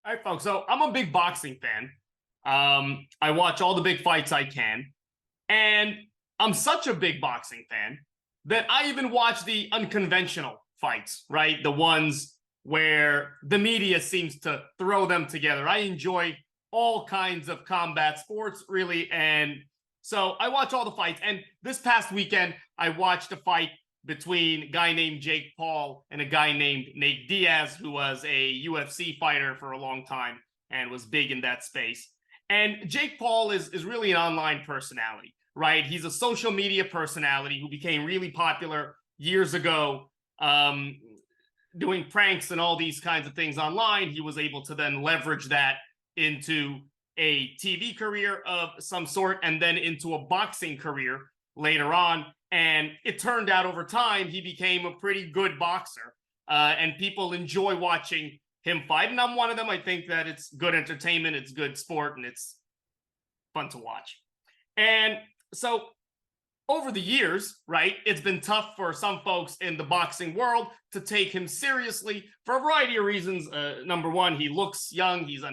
All right, folks. So I'm a big boxing fan. I watch all the big fights I can. And I'm such a big boxing fan that I even watch the unconventional fights, right? The ones where the media seems to throw them together. I enjoy all kinds of combat sports, really. And so I watch all the fights. And this past weekend, I watched a fight between a guy named Jake Paul and a guy named Nate Diaz, who was a UFC fighter for a long time and was big in that space. And Jake Paul is really an online personality, right? He's a social media personality who became really popular years ago, doing pranks and all these kinds of things online. He was able to then leverage that into a TV career of some sort and then into a boxing career later on. And it turned out over time, he became a pretty good boxer. And people enjoy watching him fight. And I'm one of them. I think that it's good entertainment, it's good sport, and it's fun to watch. And so over the years, right, it's been tough for some folks in the boxing world to take him seriously for a variety of reasons. Number one, he looks young. He's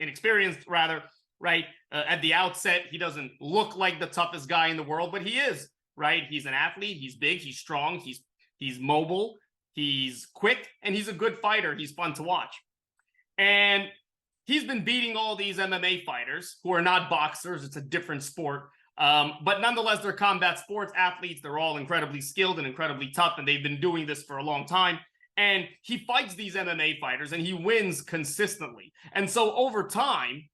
inexperienced, rather, right? At the outset, he doesn't look like the toughest guy in the world, but he is, right? He's an athlete. He's big. He's strong. He's mobile. He's quick, and he's a good fighter. He's fun to watch. And he's been beating all these MMA fighters who are not boxers. It's a different sport. But nonetheless, they're combat sports athletes. They're all incredibly skilled and incredibly tough, and they've been doing this for a long time. And he fights these MMA fighters, and he wins consistently. And so over time,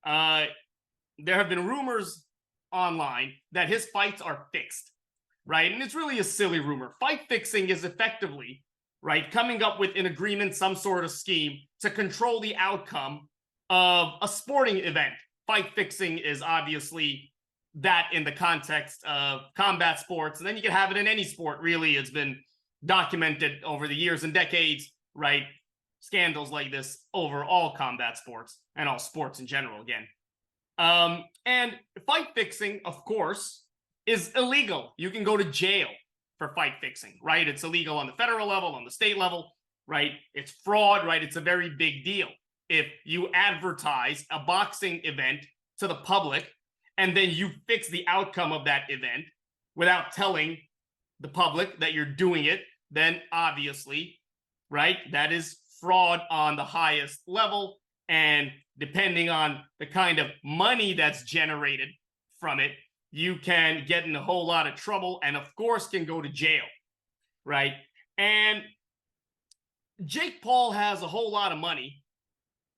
there have been rumors online that his fights are fixed, right? And it's really a silly rumor. Fight fixing is effectively, right, coming up with an agreement, some sort of scheme to control the outcome of a sporting event. Fight fixing is obviously that in the context of combat sports, and then you can have it in any sport, really. It's been documented over the years and decades, right? Scandals like this over all combat sports and all sports in general, again. And fight fixing, of course, is illegal. You can go to jail for fight fixing, right? It's illegal on the federal level, on the state level, right? It's fraud, right? It's a very big deal. If you advertise a boxing event to the public and then you fix the outcome of that event without telling the public that you're doing it, then obviously, right, that is fraud on the highest level. And depending on the kind of money that's generated from it, you can get in a whole lot of trouble and, of course, can go to jail, right? And Jake Paul has a whole lot of money,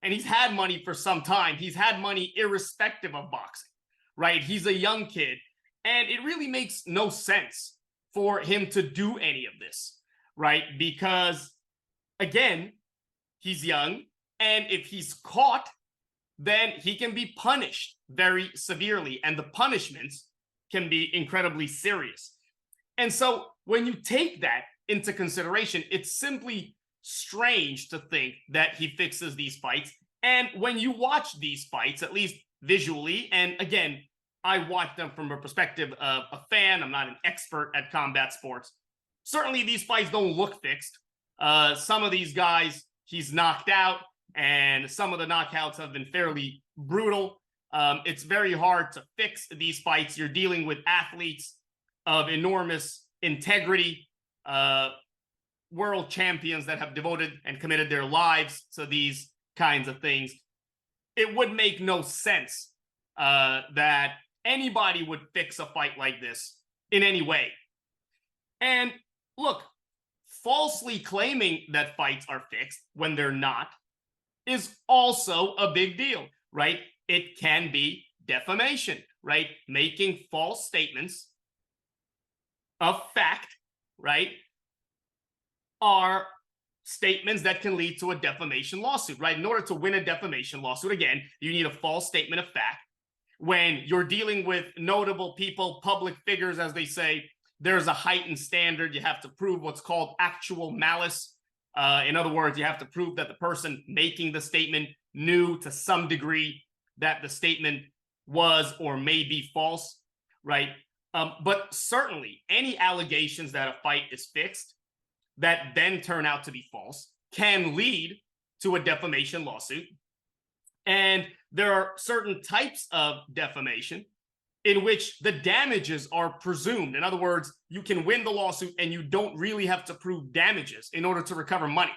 and he's had money for some time. He's had money irrespective of boxing, right? He's a young kid, and it really makes no sense for him to do any of this, right? Because, again, he's young, and if he's caught, then he can be punished very severely, and the punishments can be incredibly serious. And so when you take that into consideration, it's simply strange to think that he fixes these fights. And when you watch these fights, at least visually, and again, I watch them from a perspective of a fan. I'm not an expert at combat sports. Certainly, these fights don't look fixed. Some of these guys, he's knocked out, and some of the knockouts have been fairly brutal. It's very hard to fix these fights. You're dealing with athletes of enormous integrity, world champions that have devoted and committed their lives to these kinds of things. It would make no sense that anybody would fix a fight like this in any way. And look, falsely claiming that fights are fixed when they're not is also a big deal, right? It can be defamation, right? Making false statements of fact, right, are statements that can lead to a defamation lawsuit, right? In order to win a defamation lawsuit, again, you need a false statement of fact. When you're dealing with notable people, public figures, as they say, there's a heightened standard. You have to prove what's called actual malice. In other words, you have to prove that the person making the statement knew to some degree that the statement was or may be false, right? But certainly any allegations that a fight is fixed that then turn out to be false can lead to a defamation lawsuit. And there are certain types of defamation in which the damages are presumed. In other words, you can win the lawsuit and you don't really have to prove damages in order to recover money.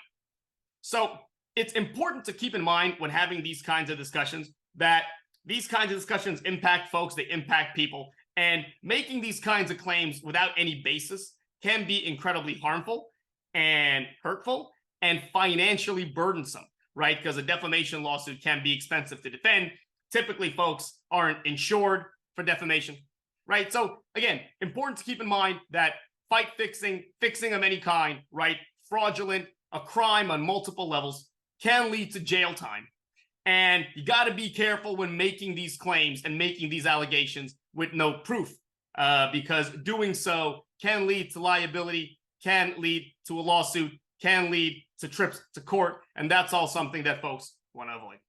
So it's important to keep in mind when having these kinds of discussions that these kinds of discussions impact folks, they impact people, and making these kinds of claims without any basis can be incredibly harmful and hurtful and financially burdensome, right? Because a defamation lawsuit can be expensive to defend. Typically, folks aren't insured for defamation, right? So again, important to keep in mind that fight fixing of any kind, right? Fraudulent, a crime on multiple levels can lead to jail time. And you got to be careful when making these claims and making these allegations with no proof, because doing so can lead to liability, can lead to a lawsuit, can lead to trips to court. And that's all something that folks want to avoid.